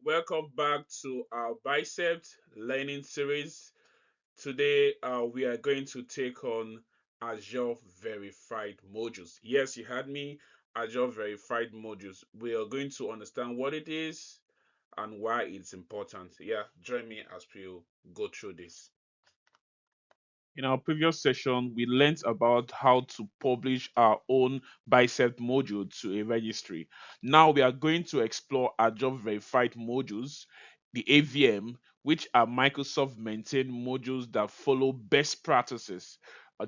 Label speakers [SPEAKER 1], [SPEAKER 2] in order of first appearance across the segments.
[SPEAKER 1] Welcome back to our Bicep learning series. Today, we are going to take on Azure Verified Modules. Yes, you heard me, Azure Verified Modules. We are going to understand what it is and why it's important. Yeah, join me as we go through this. In our previous session, we learned about how to publish our own Bicep module to a registry. Now we are going to explore Azure Verified Modules, the AVM, which are Microsoft maintained modules that follow best practices.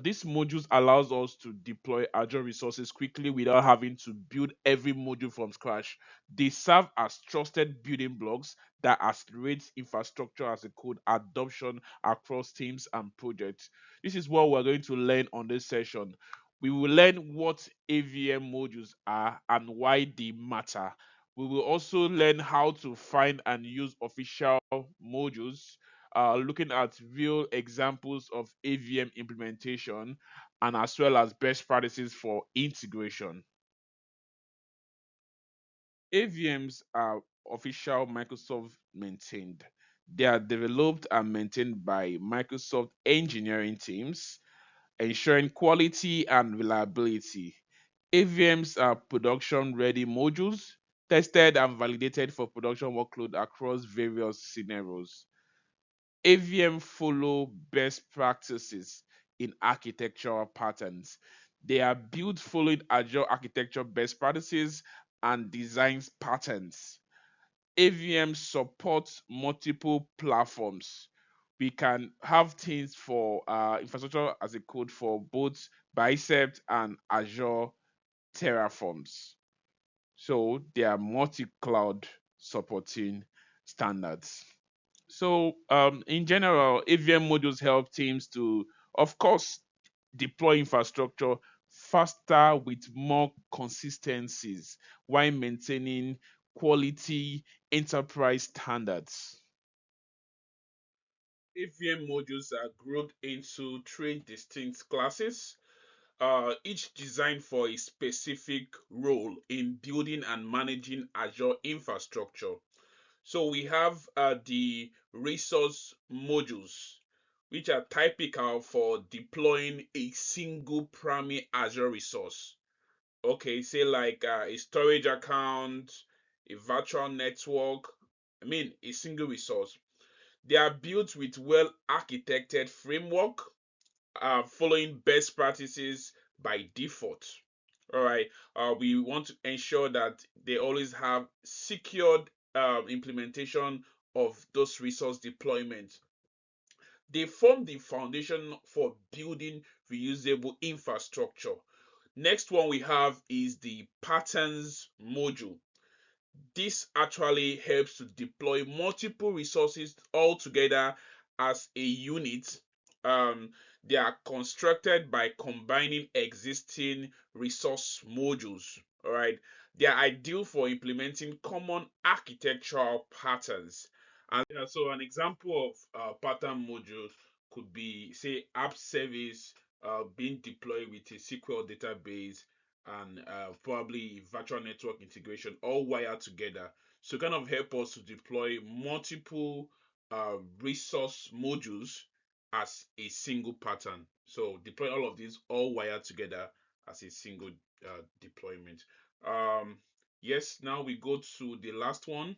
[SPEAKER 1] These modules allows us to deploy Azure resources quickly without having to build every module from scratch. They serve as trusted building blocks that accelerates infrastructure as a code adoption across teams and projects. This is what we're going to learn on this session. We will learn what AVM modules are and why they matter. We will also learn how to find and use official modules, looking at real examples of AVM implementation and as well as best practices for integration. AVMs are official Microsoft maintained. They are developed and maintained by Microsoft engineering teams, ensuring quality and reliability. AVMs are production ready modules tested and validated for production workload across various scenarios. AVM follow best practices in architectural patterns. They are built following Azure architecture best practices and designs patterns. AVM supports multiple platforms. We can have things for infrastructure as a code for both Bicep and Azure Terraforms. So they are multi-cloud supporting standards. So in general, AVM modules help teams to, of course, deploy infrastructure faster with more consistencies while maintaining quality enterprise standards. AVM modules are grouped into three distinct classes, each designed for a specific role in building and managing Azure infrastructure. So we have the resource modules, which are typical for deploying a single primary Azure resource. Okay, say like a storage account, a virtual network, a single resource. They are built with well architected framework, following best practices by default. All right, we want to ensure that they always have secured implementation of those resource deployments. They form the foundation for building reusable infrastructure. Next one we have is the patterns module. This actually helps to deploy multiple resources all together as a unit. Um, they are constructed by combining existing resource modules. All right, they are ideal for implementing common architectural patterns. And so, an example of pattern modules could be, say, app service being deployed with a SQL database and probably virtual network integration all wired together. So kind of help us to deploy multiple resource modules as a single pattern. So deploy all of these all wired together as a single deployment. Um, yes, now we go to the last one.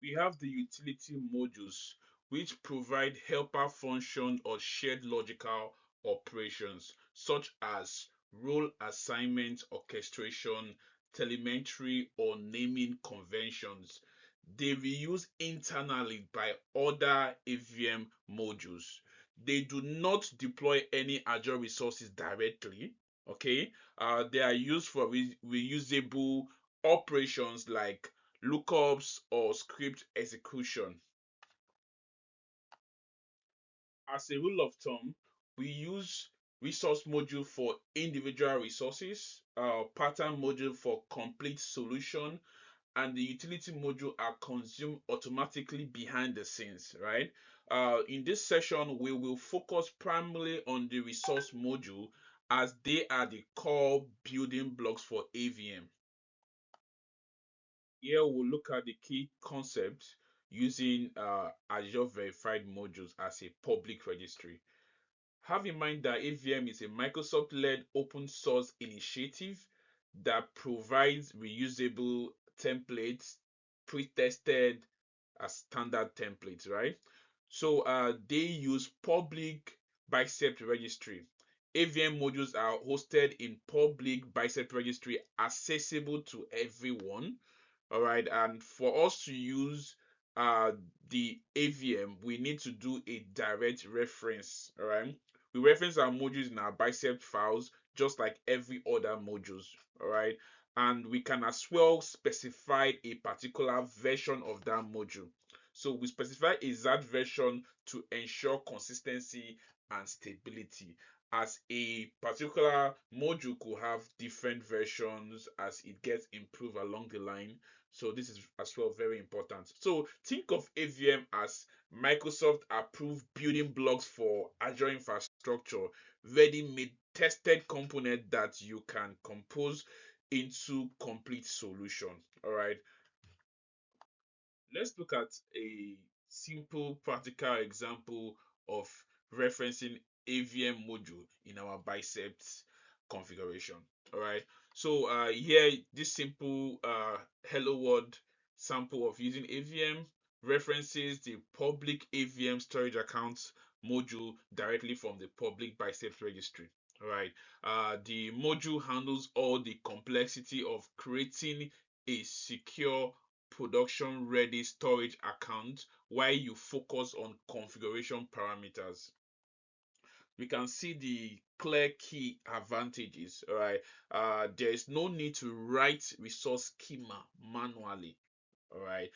[SPEAKER 1] We have the utility modules, which provide helper function or shared logical operations, such as role assignment, orchestration, telemetry, or naming conventions. They reuse internally by other AVM modules. They do not deploy any Azure resources directly. Okay, they are used for reusable operations like lookups or script execution. As a rule of thumb, we use resource module for individual resources, pattern module for complete solution, and the utility module are consumed automatically behind the scenes, right? In this session, we will focus primarily on the resource module as they are the core building blocks for AVM. Here we'll look at the key concepts using Azure Verified Modules as a public registry. Have in mind that AVM is a Microsoft-led open source initiative that provides reusable templates, pre-tested as standard templates, right? So they use public Bicep registry. AVM modules are hosted in public Bicep registry, accessible to everyone. All right, and for us to use the AVM, we need to do a direct reference. All right, we reference our modules in our Bicep files just like every other modules. All right, and we can as well specify a particular version of that module. So we specify exact version to ensure consistency and stability, as a particular module could have different versions as it gets improved along the line. So this is as well very important. So think of AVM as Microsoft approved building blocks for Azure infrastructure, ready-made tested component that you can compose into complete solution. All right. Let's look at a simple practical example of referencing AVM module in our biceps configuration. All right. So here, this simple hello world sample of using AVM references the public AVM storage accounts module directly from the public biceps registry. All right. The module handles all the complexity of creating a secure production ready storage account while you focus on configuration parameters. We can see the clear key advantages. All right, there is no need to write resource schema manually. All right,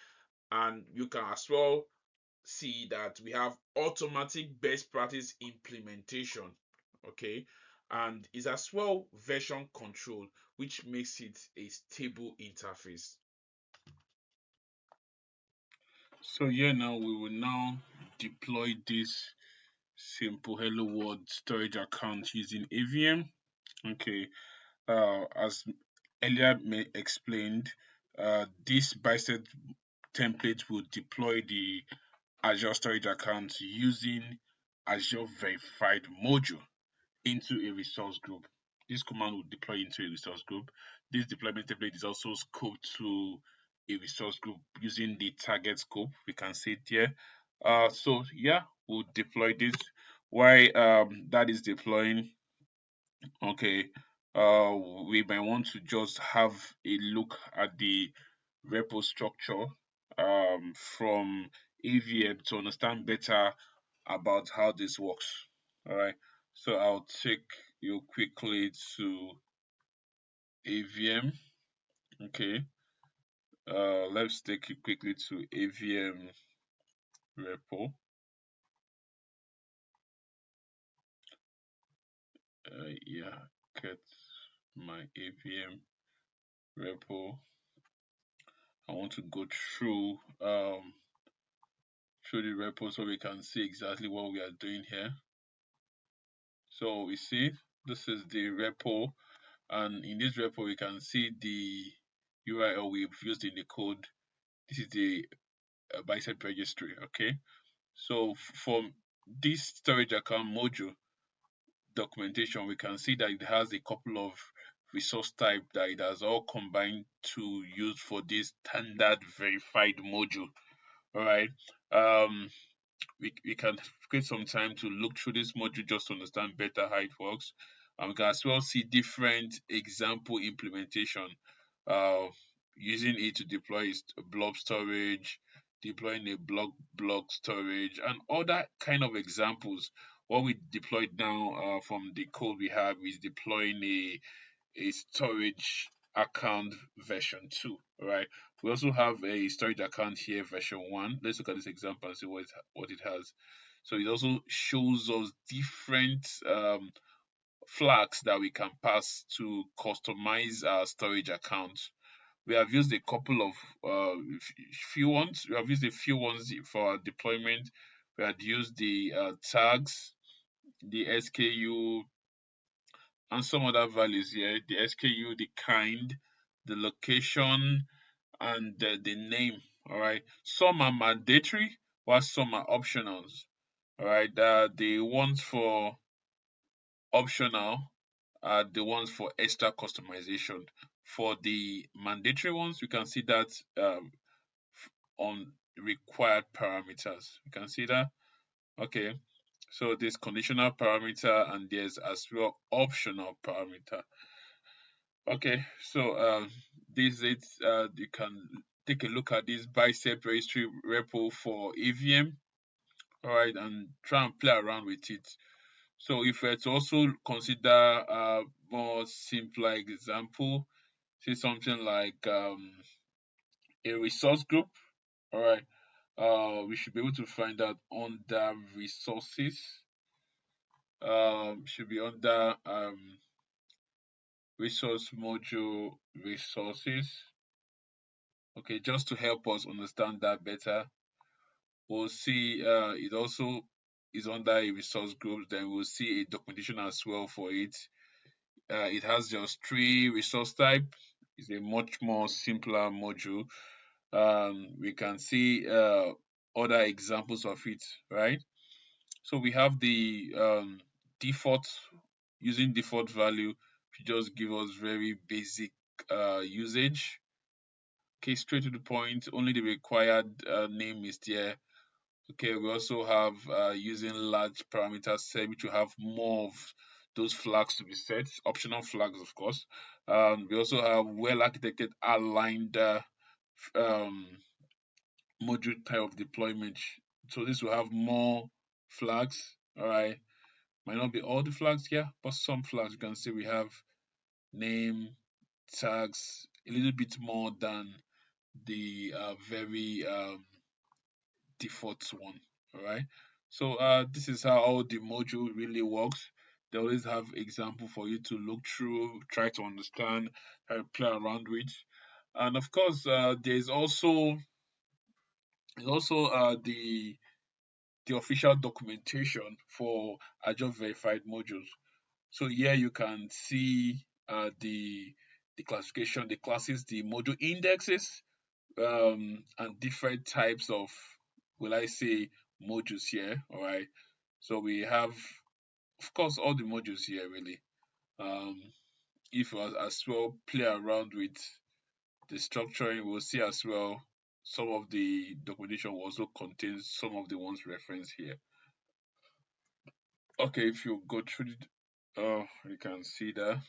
[SPEAKER 1] and you can as well see that we have automatic best practice implementation. Okay, and is as well version control, which makes it a stable interface. So here now we will now deploy this simple Hello World storage account using AVM. Okay, as earlier explained, this Bicep template will deploy the Azure storage account using Azure Verified Module into a resource group. This command will deploy into a resource group. This deployment template is also scoped to a resource group using the target scope. We can see it here. So yeah, we'll deploy this. Why that is deploying? Okay, we might want to just have a look at the repo structure from AVM to understand better about how this works. All right, so I'll take you quickly to AVM. Okay, let's take you quickly to AVM repo. Yeah, get my AVM repo. I want to go through the repo so we can see exactly what we are doing here. So we see this is the repo, and in this repo we can see the URL we've used in the code. This is the Bicep registry. Okay, so from this storage account module documentation, we can see that it has a couple of resource type that it has all combined to use for this standard verified module. All right. We can create some time to look through this module just to understand better how it works. And we can as well see different example implementation, uh, using it to deploy blob storage, deploying a block storage, and other kind of examples. What we deployed now from the code we have is deploying a storage account version 2, right? We also have a storage account here version 1. Let's look at this example and see what it has. So it also shows us different flags that we can pass to customize our storage account. We have used a couple of few ones. We have used a few ones for our deployment. We had used the tags, the SKU, and some other values here, the SKU, the kind, the location, and the name. All right, some are mandatory while some are optionals. All right, the ones for optional are the ones for extra customization. For the mandatory ones, we can see that on required parameters. You can see that. Okay, so there's conditional parameter and there's as well optional parameter. Okay, so this is you can take a look at this Bicep registry repo for AVM, all right, and try and play around with it. So if it's also consider more simpler example, say something like a resource group, all right, we should be able to find that under resources, should be under resource module resources. Okay, just to help us understand that better, we'll see it also is under a resource group. Then we'll see a documentation as well for it. It has just three resource type. It's a much more simpler module. We can see other examples of it, right? So we have the default, using default value to just give us very basic usage. Okay, straight to the point, only the required name is there. Okay, we also have using large parameter set, which will have more of those flags to be set, optional flags, of course. We also have well architected aligned um, module type of deployment. So this will have more flags. All right, might not be all the flags here, but some flags you can see we have name, tags, a little bit more than the very default one. All right, so this is how all the module really works. They always have example for you to look through, try to understand, play around with, and of course there's also the official documentation for Azure Verified Modules. So here you can see the classification, the classes, the module indexes, and different types of, will I say, modules here. All right. So we have, of course, all the modules here really. Um, if we as well play around with the structuring, we'll see as well some of the documentation will also contain some of the ones referenced here. Okay, if you go through it, you can see that.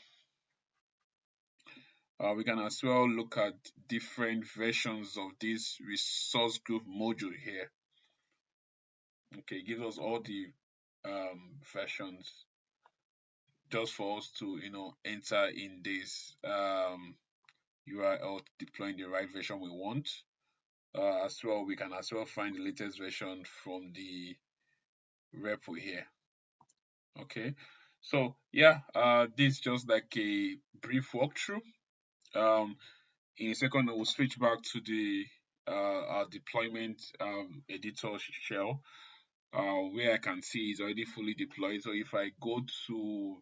[SPEAKER 1] We can as well look at different versions of this resource group module here. Okay, give us all the versions just for us to enter in this URL deploying the right version we want. As well, we can as well find the latest version from the repo here. Okay, so yeah, this is just like a brief walkthrough. In a second, we'll switch back to the our deployment editor shell, where I can see it's already fully deployed. So if I go to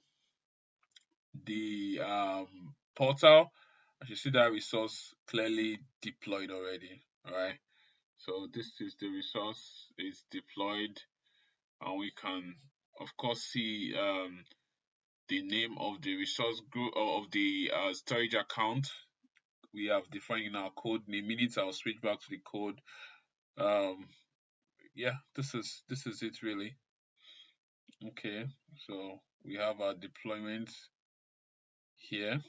[SPEAKER 1] the portal, I should see that resource clearly deployed already. All right. So this is the resource, it's deployed, and we can of course see the name of the resource group or of the storage account we have defined in our code. In a minute, I'll switch back to the code. Um, yeah, this is it really. Okay, so we have our deployment here.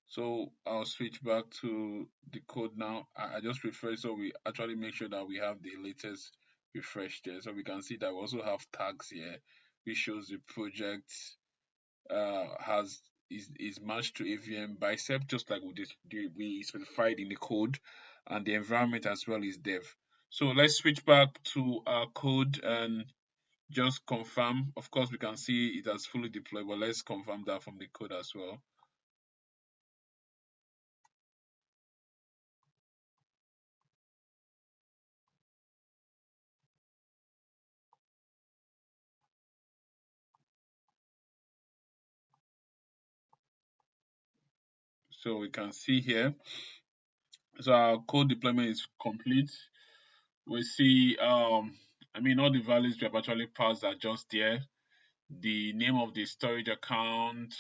[SPEAKER 1] So I'll switch back to the code now. I just refresh so we actually make sure that we have the latest refresh there. So we can see that we also have tags here, which shows the project has is matched to AVM Bicep, just like we specified in the code, and the environment as well is dev. So let's switch back to our code and just confirm. Of course, we can see it has fully deployed, but let's confirm that from the code as well. So we can see here So our code deployment is complete. We see, all the values we have actually passed are just there. The name of the storage account,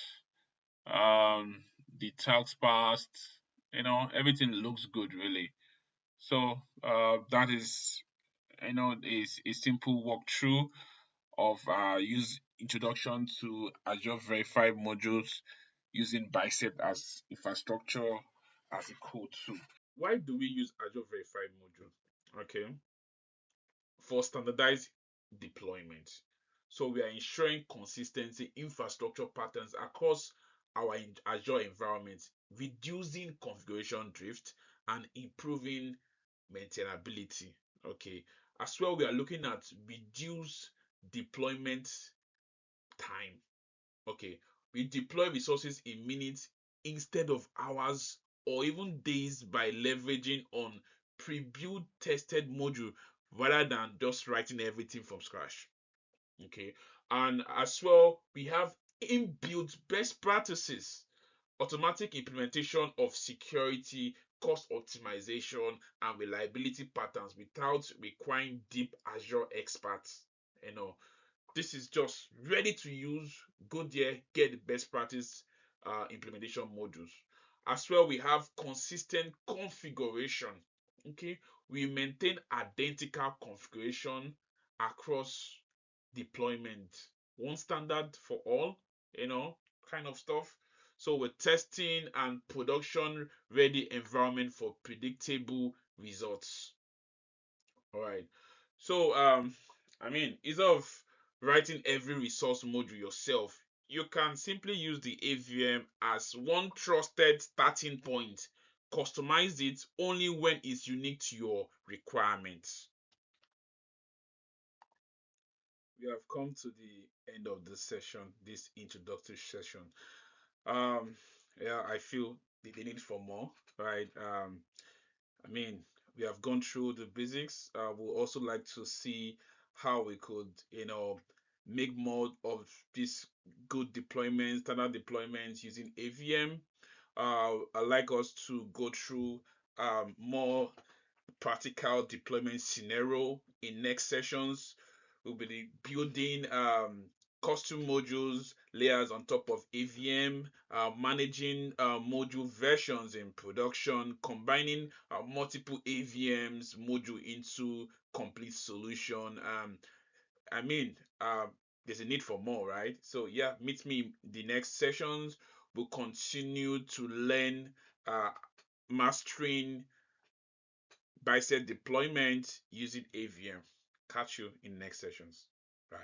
[SPEAKER 1] um, the tags passed, everything looks good really. So that is, is a simple walkthrough of use introduction to Azure Verified Modules using Bicep as infrastructure as a code tool. Why do we use Azure Verified Module? Okay, for standardized deployment. So we are ensuring consistency infrastructure patterns across our Azure environment, reducing configuration drift and improving maintainability. Okay, as well, we are looking at reduce deployment time. Okay, we deploy resources in minutes instead of hours or even days by leveraging on pre-built tested module rather than just writing everything from scratch. Okay, and as well, we have inbuilt best practices, automatic implementation of security, cost optimization, and reliability patterns without requiring deep Azure experts. You know, this is just ready to use. Go there, get the best practice implementation modules. As well, we have consistent configuration. Okay, we maintain identical configuration across deployment, one standard for all, kind of stuff. So we're testing and production ready environment for predictable results. All right. So instead of writing every resource module yourself, you can simply use the AVM as one trusted starting point. Customize it only when it's unique to your requirements. We have come to the end of this session, this introductory session. Um, yeah, I feel the need for more, right? I mean, we have gone through the basics. We'll also like to see how we could, make more of this good deployment, standard deployments using AVM. I'd like us to go through more practical deployment scenario in next sessions. We'll be building custom modules layers on top of AVM, managing module versions in production, combining multiple AVMs module into complete solution. I mean, there's a need for more, right? So yeah, meet me in the next sessions. We'll continue to learn mastering Bicep deployment using AVM. Catch you in next sessions. Bye.